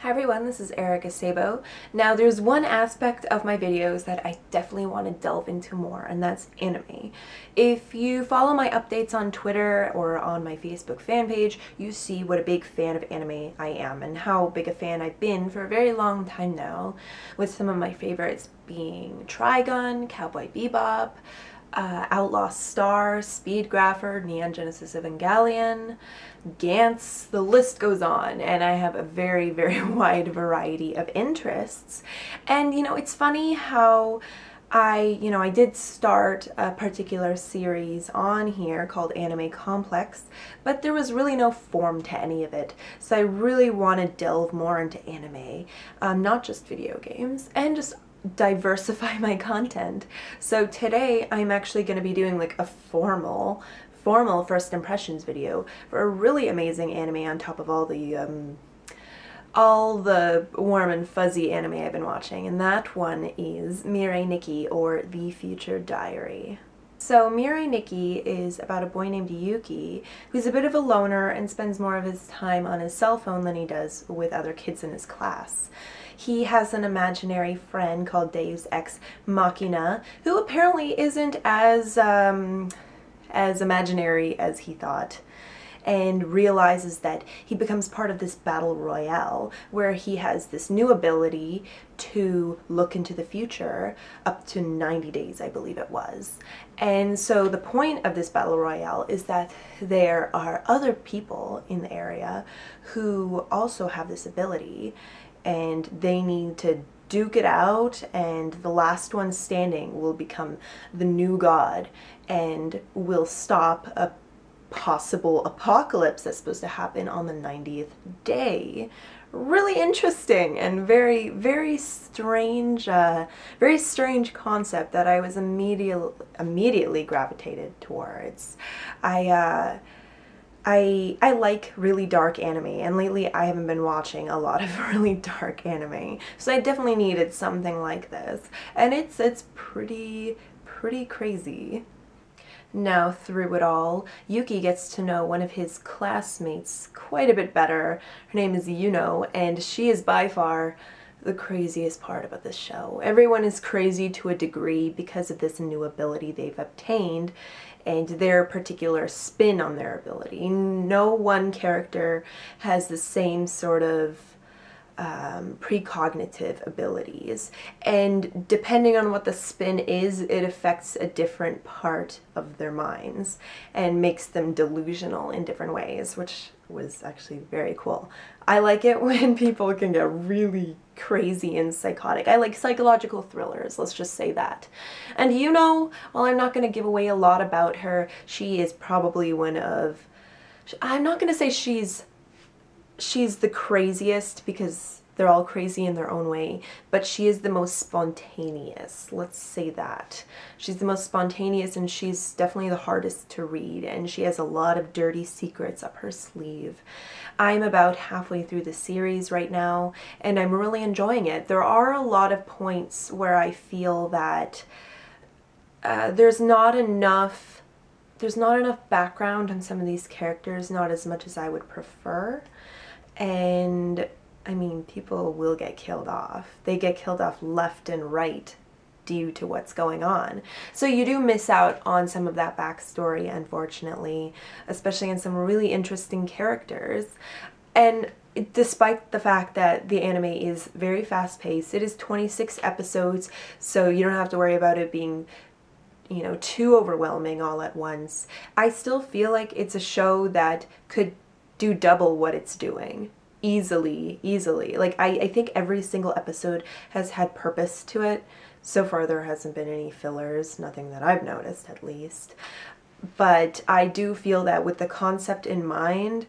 Hi everyone, this is Erica Sabo. Now there's one aspect of my videos that I definitely want to delve into more, and that's anime. If you follow my updates on Twitter or on my Facebook fan page, you see what a big fan of anime I am and how big a fan I've been for a very long time now, with some of my favorites being Trigun, Cowboy Bebop, Outlaw Star, Speedgrapher, Neon Genesis Evangelion, Gantz, the list goes on, and I have a very, very wide variety of interests. And it's funny how I did start a particular series on here called Anime Complex, but there was really no form to any of it. So I really want to delve more into anime, not just video games, and just diversify my content. So today I'm actually going to be doing like a formal first impressions video for a really amazing anime on top of all the warm and fuzzy anime I've been watching, and that one is Mirai Nikki, or The Future Diary. So Mirai Nikki is about a boy named Yuki who's a bit of a loner and spends more of his time on his cell phone than he does with other kids in his class. He has an imaginary friend called Deus Ex Machina, who apparently isn't as imaginary as he thought, and realizes that he becomes part of this battle royale where he has this new ability to look into the future up to 90 days, I believe it was. And so the point of this battle royale is that there are other people in the area who also have this ability, and they need to duke it out, and the last one standing will become the new god and will stop a possible apocalypse that's supposed to happen on the 90th day. Really interesting and very, very strange concept that I was immediately gravitated towards. I like really dark anime, and lately I haven't been watching a lot of really dark anime, so I definitely needed something like this, and it's pretty crazy. Now, through it all, Yuki gets to know one of his classmates quite a bit better. Her name is Yuno, and she is by far the craziest part about this show. Everyone is crazy to a degree because of this new ability they've obtained and their particular spin on their ability. No one character has the same sort of precognitive abilities, and depending on what the spin is, it affects a different part of their minds and makes them delusional in different ways, which was actually very cool. I like it when people can get really crazy and psychotic. I like psychological thrillers, let's just say that. And while I'm not going to give away a lot about her, she is probably one of, I'm not going to say she's the craziest, because they're all crazy in their own way, but she is the most spontaneous, let's say that. She's the most spontaneous, and she's definitely the hardest to read, and she has a lot of dirty secrets up her sleeve. I'm about halfway through the series right now, and I'm really enjoying it. There are a lot of points where I feel that there's not enough background on some of these characters, not as much as I would prefer. And I mean, people will get killed off. They get killed off left and right due to what's going on. So you do miss out on some of that backstory, unfortunately, especially in some really interesting characters. And despite the fact that the anime is very fast-paced, it is 26 episodes, so you don't have to worry about it being too overwhelming all at once. I still feel like it's a show that could do double what it's doing. Easily. Like, I think every single episode has had purpose to it. So far there hasn't been any fillers, nothing that I've noticed at least. But I do feel that with the concept in mind,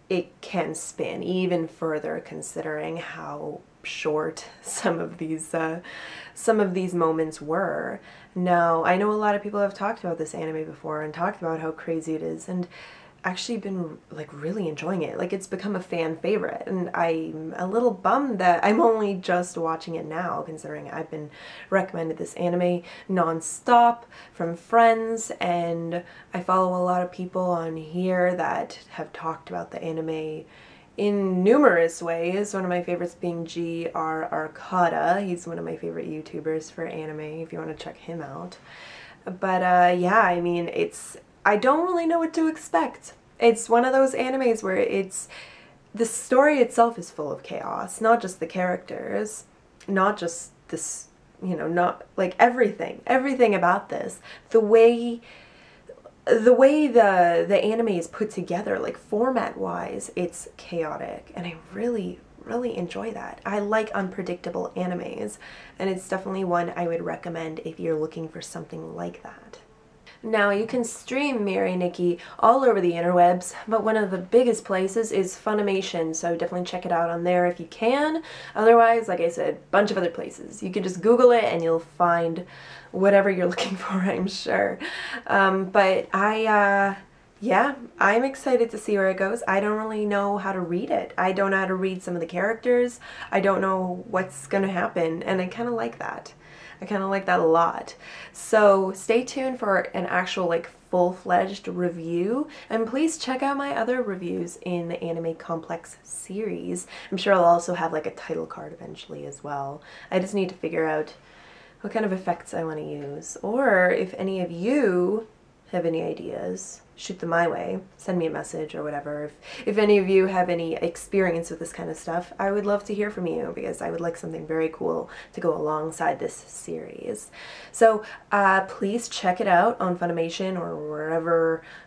it can span even further, considering how short some of these moments were. Now, I know a lot of people have talked about this anime before and talked about how crazy it is, and actually been like really enjoying it. Like, it's become a fan favorite, and I'm a little bummed that I'm only just watching it now, considering I've been recommended this anime non-stop from friends, and I follow a lot of people on here that have talked about the anime in numerous ways. One of my favorites being G.R. Arcada. He's one of my favorite YouTubers for anime, if you want to check him out. But yeah, I mean, I don't really know what to expect. It's one of those animes where the story itself is full of chaos, not just the characters, not just this, you know, not like everything about this. The way the anime is put together, like format-wise, it's chaotic, and I really enjoy that. I like unpredictable animes, and it's definitely one I would recommend if you're looking for something like that. Now, you can stream Mirai Nikki all over the interwebs, but one of the biggest places is Funimation, so definitely check it out on there if you can. Otherwise, like I said, a bunch of other places. You can just Google it and you'll find whatever you're looking for, I'm sure. But yeah, I'm excited to see where it goes. I don't really know how to read it. I don't know how to read some of the characters. I don't know what's gonna happen, and I kind of like that. I kind of like that a lot. So stay tuned for an actual like full-fledged review, and please check out my other reviews in the Anime Complex series. I'm sure I'll also have like a title card eventually as well. I just need to figure out what kind of effects I want to use, or if any of you have any ideas, shoot them my way, send me a message or whatever. If any of you have any experience with this kind of stuff, I would love to hear from you, because I would like something very cool to go alongside this series. So please check it out on Funimation or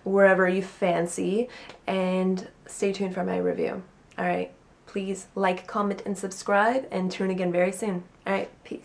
wherever you fancy, and stay tuned for my review. Alright, please like, comment, and subscribe, and tune again very soon. Alright, peace.